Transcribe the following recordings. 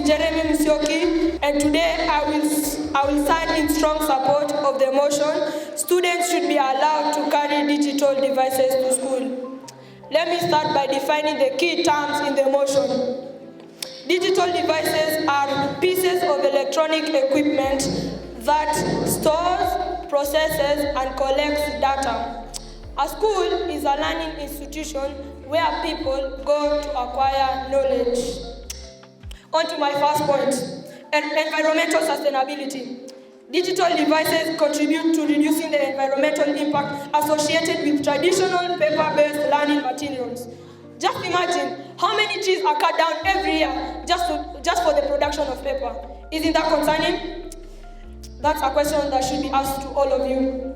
is Jeremy Musyoki, and today I will stand in strong support of the motion. Students should be allowed to carry digital devices to school. Let me start by defining the key terms in the motion. Digital devices are pieces of electronic equipment that stores, processes, and collects data. A school is a learning institution where people go to acquire knowledge. On to my first point, environmental sustainability. Digital devices contribute to reducing the environmental impact associated with traditional paper-based learning materials. Just imagine how many trees are cut down every year just for the production of paper. Isn't that concerning? That's a question that should be asked to all of you.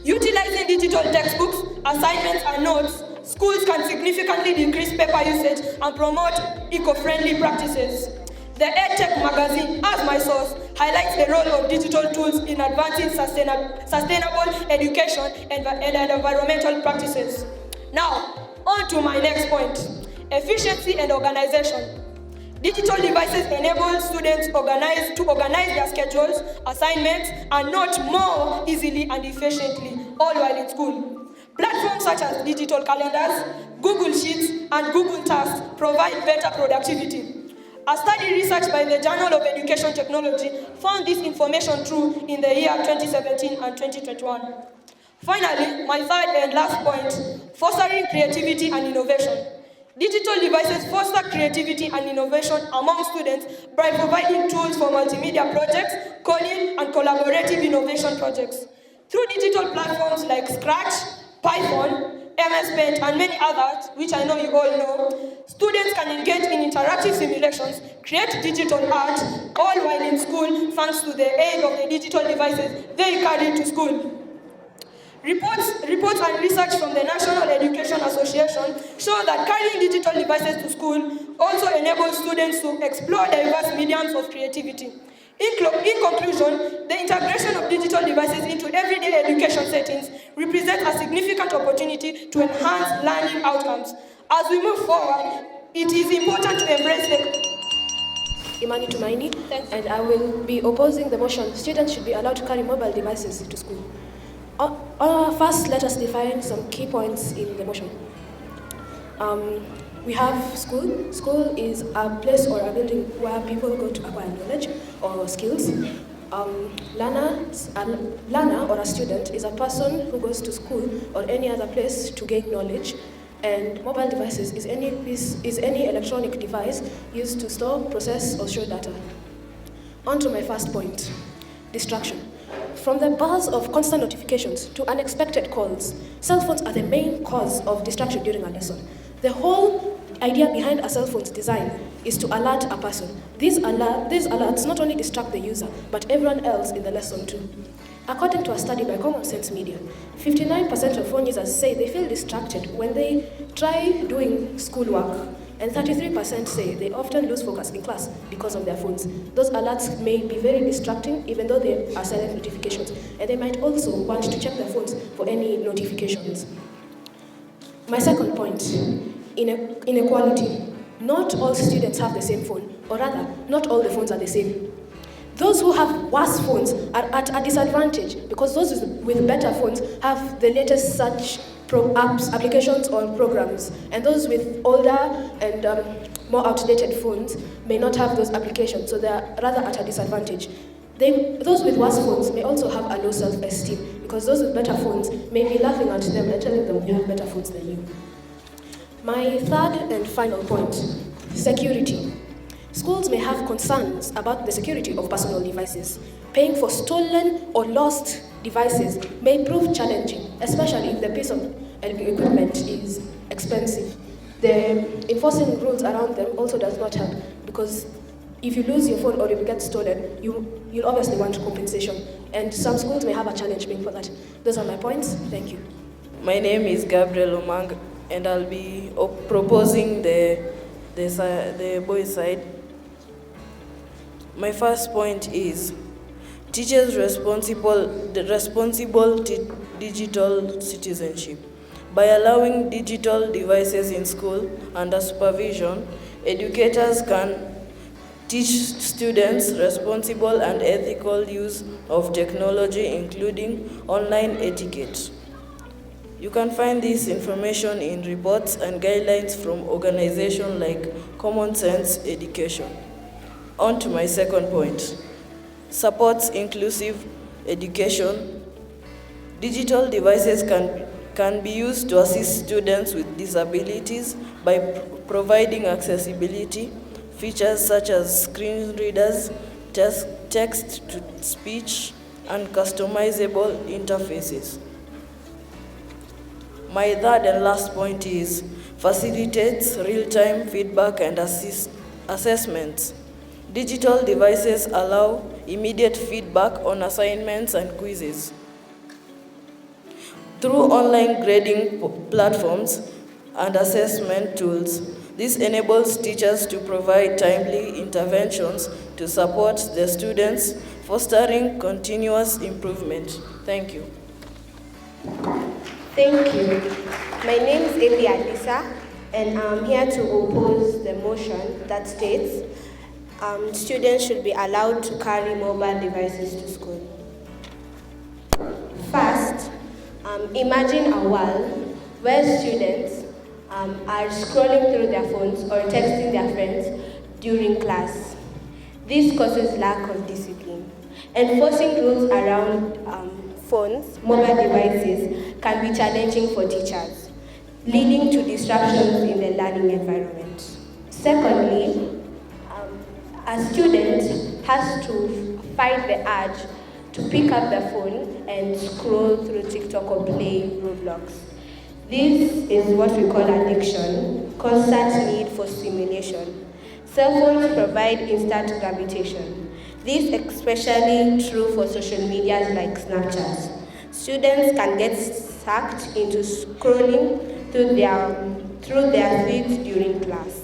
Utilizing digital textbooks, assignments, and notes, schools can significantly decrease paper usage and promote eco-friendly practices. The EdTech magazine, as my source, highlights the role of digital tools in advancing sustainable education and environmental practices. Now, on to my next point, efficiency and organization. Digital devices enable students to organize their schedules, assignments, and notes more easily and efficiently, all while in school. Platforms such as digital calendars, Google Sheets, and Google Tasks provide better productivity. A study researched by the Journal of Education Technology found this information true in the year 2017 and 2021. Finally, my third and last point, fostering creativity and innovation. Digital devices foster creativity and innovation among students by providing tools for multimedia projects, coding, and collaborative innovation projects. Through digital platforms like Scratch, Python, MS Paint, and many others, which I know you all know, students can engage in interactive simulations, create digital art, all while in school thanks to the aid of the digital devices they carry to school. Reports and research from the National Education Association show that carrying digital devices to school also enables students to explore diverse mediums of creativity. In conclusion, the integration of digital devices into everyday education settings represents a significant opportunity to enhance learning outcomes. As we move forward, it is important to embrace the Imani Tumaini, and I will be opposing the motion. Students should be allowed to carry mobile devices to school. First, let us define some key points in the motion. We have school. School is a place or a building where people go to acquire knowledge or skills. A learner or a student is a person who goes to school or any other place to gain knowledge. And mobile devices is any electronic device used to store, process, or show data. On to my first point, distraction. From the buzz of constant notifications to unexpected calls, cell phones are the main cause of distraction during a lesson. The whole idea behind a cell phone's design is to alert a person. These alerts not only distract the user, but everyone else in the lesson too. According to a study by Common Sense Media, 59% of phone users say they feel distracted when they try doing schoolwork, and 33% say they often lose focus in class because of their phones. Those alerts may be very distracting even though they are silent notifications, and they might also want to check their phones for any notifications. My second point, inequality. Not all students have the same phone, or rather, not all the phones are the same. Those who have worse phones are at a disadvantage because those with better phones have the latest search apps, applications, or programs, and those with older and more outdated phones may not have those applications, so they are rather at a disadvantage. Those with worse phones may also have a low self-esteem because those with better phones may be laughing at them and telling them you have better phones than you. My third and final point, security. Schools may have concerns about the security of personal devices. Paying for stolen or lost devices may prove challenging, especially if the piece of equipment is expensive. The enforcing rules around them also does not help because if you lose your phone or if it gets stolen, you'll obviously want compensation. And some schools may have a challenge paying for that. Those are my points. Thank you. My name is Gabriel, and I'll be proposing the boys' side. My first point is teachers' responsible digital citizenship. By allowing digital devices in school under supervision, educators can Teach students responsible and ethical use of technology, including online etiquette. You can find this information in reports and guidelines from organizations like Common Sense Education. On to my second point. Supports inclusive education. Digital devices can be used to assist students with disabilities by providing accessibility features such as screen readers, text-to-speech, and customizable interfaces. My third and last point is facilitates real-time feedback and assessments. Digital devices allow immediate feedback on assignments and quizzes. Through online grading platforms and assessment tools, this enables teachers to provide timely interventions to support the students, fostering continuous improvement. Thank you. Thank you. My name is Alisa, and I'm here to oppose the motion that states students should be allowed to carry mobile devices to school. First, imagine a world where students are scrolling through their phones or texting their friends during class. This causes lack of discipline. Enforcing rules around phones, mobile devices, can be challenging for teachers, leading to disruptions in the learning environment. Secondly, a student has to fight the urge to pick up the phone and scroll through TikTok or play Roblox. This is what we call addiction, constant need for stimulation. Cell phones provide instant gravitation. This is especially true for social medias like Snapchat. Students can get sucked into scrolling through their feeds during class.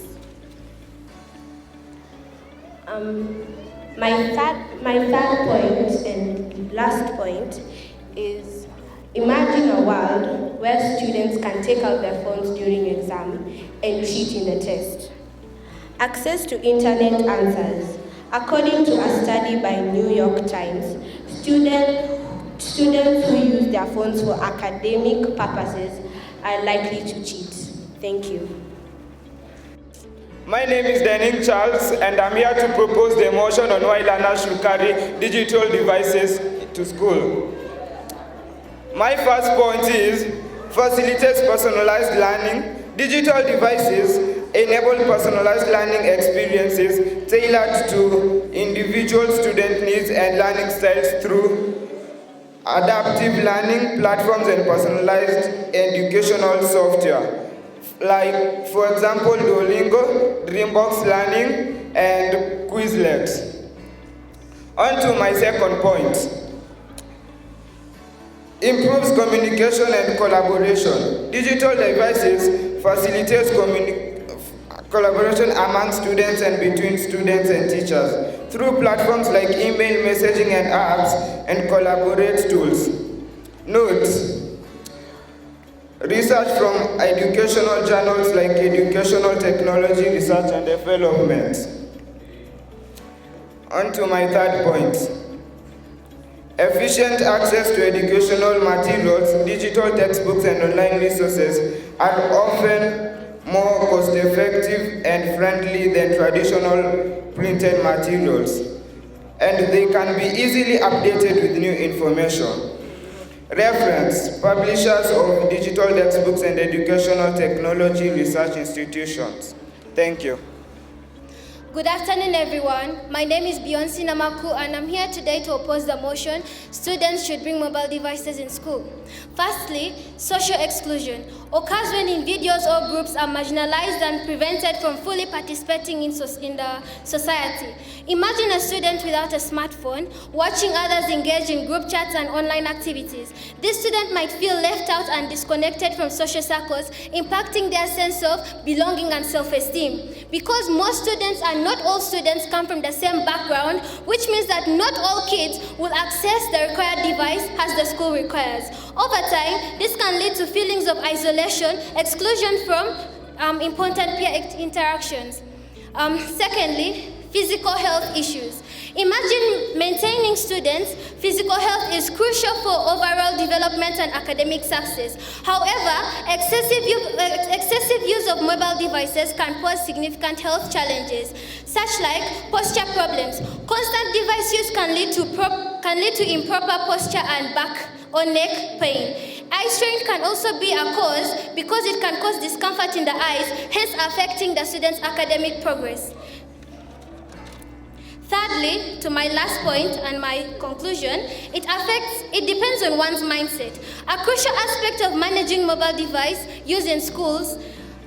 My third point and last point is imagine a world where students can take out their phones during exam and cheat in the test. Access to internet answers. According to a study by New York Times, students who use their phones for academic purposes are likely to cheat. Thank you. My name is Denning Charles, and I'm here to propose the motion on why learners should carry digital devices to school. My first point is facilitates personalized learning. Digital devices enable personalized learning experiences tailored to individual student needs and learning styles through adaptive learning platforms and personalized educational software. Like, for example, Duolingo, Dreambox Learning, and Quizlet. On to my second point. Improves communication and collaboration. Digital devices facilitates collaboration among students and between students and teachers through platforms like email, messaging, and apps, and collaborate tools. Note: research from educational journals like Educational Technology Research and Development. On to my third point. Efficient access to educational materials, digital textbooks, and online resources are often more cost-effective and friendly than traditional printed materials, and they can be easily updated with new information. Reference: publishers of digital textbooks and educational technology research institutions. Thank you. Good afternoon, everyone. My name is Beyonce Namaku, and I'm here today to oppose the motion students should bring mobile devices in school. Firstly, social exclusion occurs when individuals or groups are marginalized and prevented from fully participating in the society. Imagine a student without a smartphone watching others engage in group chats and online activities. This student might feel left out and disconnected from social circles, impacting their sense of belonging and self-esteem. Because most students and not all students come from the same background, which means that not all kids will access the required device as the school requires. Over time, this can lead to feelings of isolation, exclusion from important peer interactions. Secondly, physical health issues. Imagine maintaining students' physical health is crucial for overall development and academic success. However, excessive use of mobile devices can pose significant health challenges, such like posture problems. Constant device use can lead to improper posture and back or neck pain. Eye strain can also be a cause because it can cause discomfort in the eyes, hence affecting the student's academic progress. Thirdly, to my last point and my conclusion, it depends on one's mindset. A crucial aspect of managing mobile device use in schools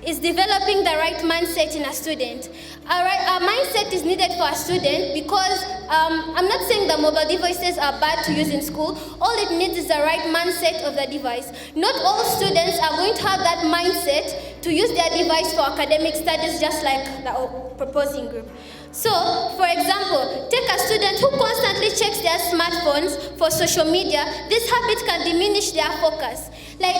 is developing the right mindset in a student. A mindset is needed for a student because I'm not saying that mobile devices are bad to use in school. All it needs is the right mindset of the device. Not all students are going to have that mindset to use their device for academic studies, just like the proposing group. So, for example, take a student who constantly checks their smartphones for social media. This habit can diminish their focus. Like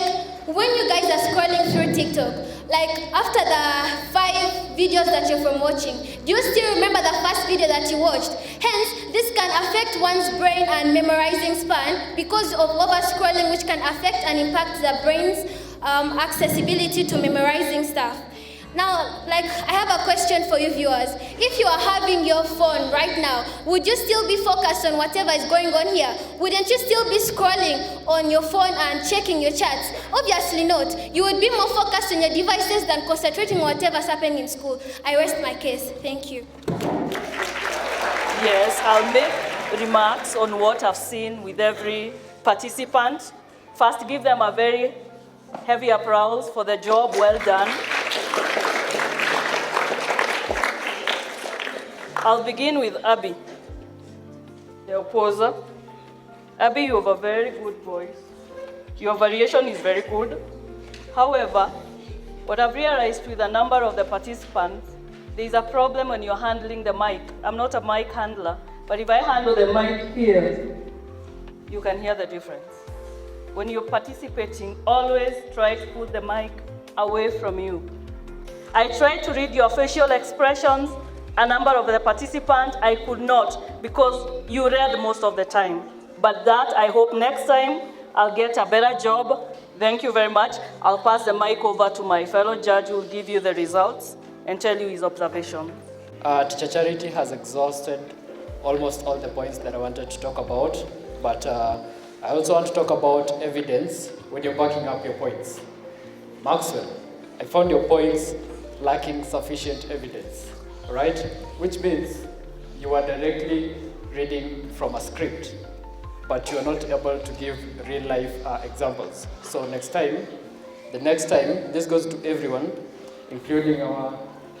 when you guys are scrolling through TikTok, like after the 5 videos that you're from watching, do you still remember the first video that you watched? Hence, this can affect one's brain and memorizing span because of over-scrolling, which can affect and impact the brain's accessibility to memorizing stuff. Now, I have a question for you viewers. If you are having your phone right now, would you still be focused on whatever is going on here? Wouldn't you still be scrolling on your phone and checking your chats? Obviously not. You would be more focused on your devices than concentrating on whatever's happening in school. I rest my case. Thank you. Yes, I'll make remarks on what I've seen with every participant. First, give them a very heavy applause for the job well done. I'll begin with Abby, the opposer. Abby, you have a very good voice. Your variation is very good. However, what I've realized with a number of the participants, there is a problem when you're handling the mic. I'm not a mic handler, but if I handle the mic here, you can hear the difference. When you're participating, always try to put the mic away from you. I tried to read your facial expressions. A number of the participants, I could not because you read most of the time. But that, I hope next time, I'll get a better job. Thank you very much. I'll pass the mic over to my fellow judge who will give you the results and tell you his observation. Teacher Charity has exhausted almost all the points that I wanted to talk about, but I also want to talk about evidence when you're backing up your points. Maxwell, I found your points lacking sufficient evidence. Right? Which means you are directly reading from a script, but you are not able to give real life examples. So the next time, this goes to everyone, including our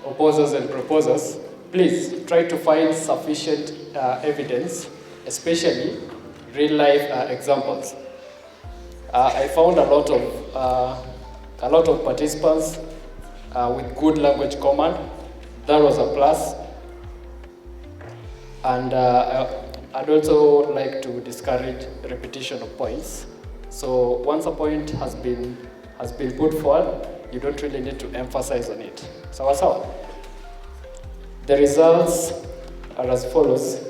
opposers and proposers, please try to find sufficient evidence, especially real life examples. I found a lot of participants with good language command. That was a plus. And I'd also like to discourage repetition of points. So once a point has been put forward, you don't really need to emphasize on it. So the results are as follows.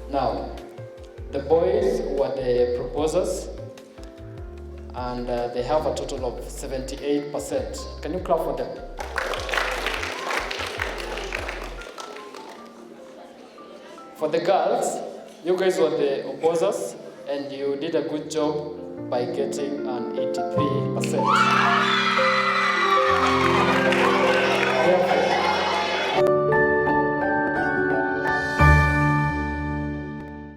Now, the boys were the proposers, and they have a total of 78%. Can you clap for them? For the girls, you guys were the opposers, and you did a good job by getting an 83%.